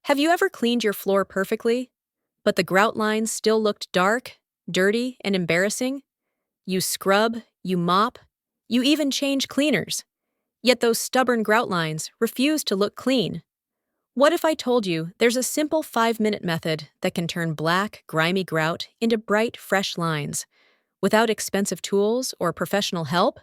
Have you ever cleaned your floor perfectly, but the grout lines still looked dark, dirty, and embarrassing? You scrub, you mop, you even change cleaners. Yet those stubborn grout lines refuse to look clean. What if I told you there's a simple 5-minute method that can turn black, grimy grout into bright, fresh lines, without expensive tools or professional help?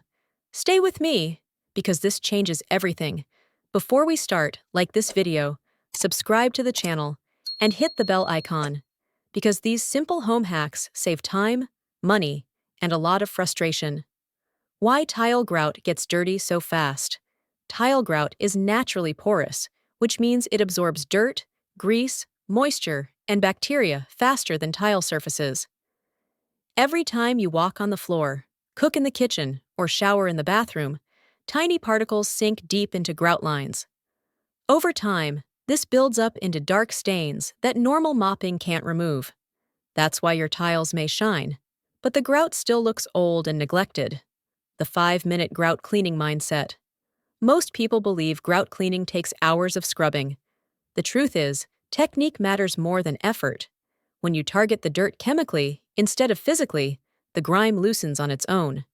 Stay with me, because this changes everything. Before we start, like this video, subscribe to the channel, and hit the bell icon, because these simple home hacks save time, money, and a lot of frustration. Why tile grout gets dirty so fast? Tile grout is naturally porous, which means it absorbs dirt, grease, moisture, and bacteria faster than tile surfaces. Every time you walk on the floor, cook in the kitchen, or shower in the bathroom, tiny particles sink deep into grout lines. Over time, this builds up into dark stains that normal mopping can't remove. That's why your tiles may shine, but the grout still looks old and neglected. The 5-minute grout cleaning mindset. Most people believe grout cleaning takes hours of scrubbing. The truth is, technique matters more than effort. When you target the dirt chemically instead of physically, the grime loosens on its own.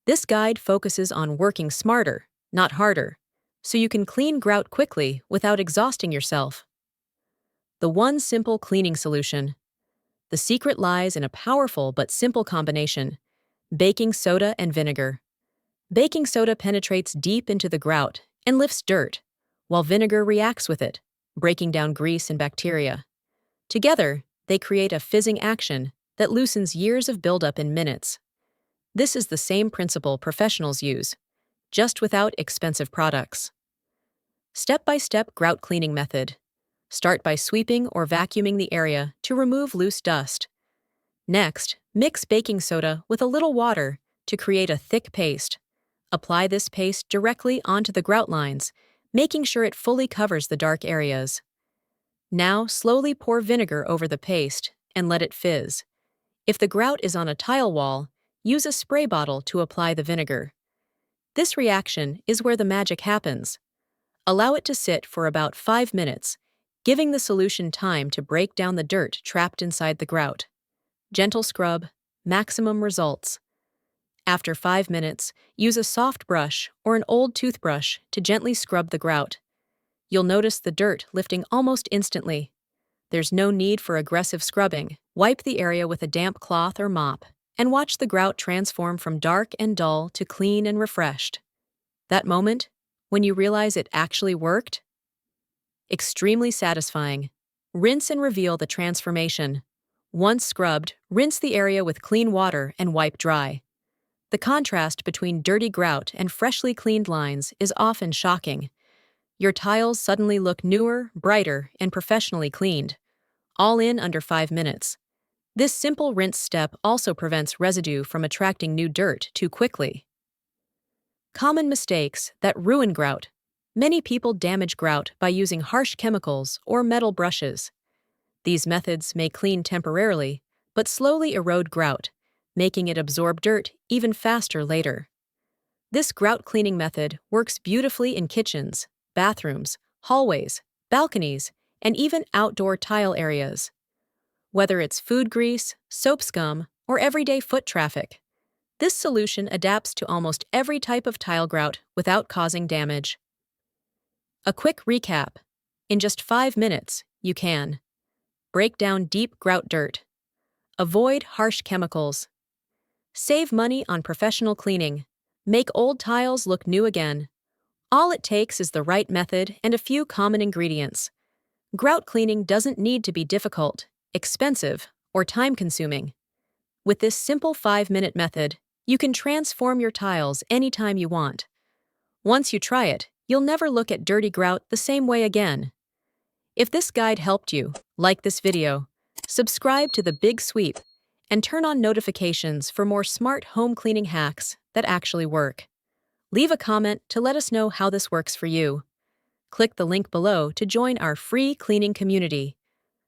This guide focuses on working smarter, not harder, so you can clean grout quickly without exhausting yourself. The one simple cleaning solution. The secret lies in a powerful but simple combination: baking soda and vinegar. Baking soda penetrates deep into the grout and lifts dirt, while vinegar reacts with it, breaking down grease and bacteria. Together, they create a fizzing action that loosens years of buildup in minutes. This is the same principle professionals use, just without expensive products. Step-by-step grout cleaning method. Start by sweeping or vacuuming the area to remove loose dust. Next, mix baking soda with a little water to create a thick paste. Apply this paste directly onto the grout lines, making sure it fully covers the dark areas. Now, slowly pour vinegar over the paste and let it fizz. If the grout is on a tile wall, use a spray bottle to apply the vinegar. This reaction is where the magic happens. Allow it to sit for about 5 minutes, giving the solution time to break down the dirt trapped inside the grout. Gentle scrub, maximum results. After 5 minutes, use a soft brush or an old toothbrush to gently scrub the grout. You'll notice the dirt lifting almost instantly. There's no need for aggressive scrubbing. Wipe the area with a damp cloth or mop, and watch the grout transform from dark and dull to clean and refreshed. That moment, when you realize it actually worked? Extremely satisfying. Rinse and reveal the transformation. Once scrubbed, rinse the area with clean water and wipe dry. The contrast between dirty grout and freshly cleaned lines is often shocking. Your tiles suddenly look newer, brighter, and professionally cleaned, all in under 5 minutes. This simple rinse step also prevents residue from attracting new dirt too quickly. Common mistakes that ruin grout. Many people damage grout by using harsh chemicals or metal brushes. These methods may clean temporarily, but slowly erode grout, making it absorb dirt even faster later. This grout cleaning method works beautifully in kitchens, bathrooms, hallways, balconies, and even outdoor tile areas. Whether it's food grease, soap scum, or everyday foot traffic, this solution adapts to almost every type of tile grout without causing damage. A quick recap. In just 5 minutes, you can break down deep grout dirt, avoid harsh chemicals, save money on professional cleaning, make old tiles look new again. All it takes is the right method and a few common ingredients. Grout cleaning doesn't need to be difficult, expensive, or time-consuming. With this simple 5-minute method, you can transform your tiles anytime you want. Once you try it, you'll never look at dirty grout the same way again. If this guide helped you, like this video, subscribe to The Big Sweep, and turn on notifications for more smart home cleaning hacks that actually work. Leave a comment to let us know how this works for you. Click the link below to join our free cleaning community.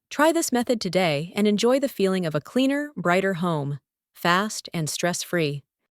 Try this method today and enjoy the feeling of a cleaner, brighter home, fast and stress-free.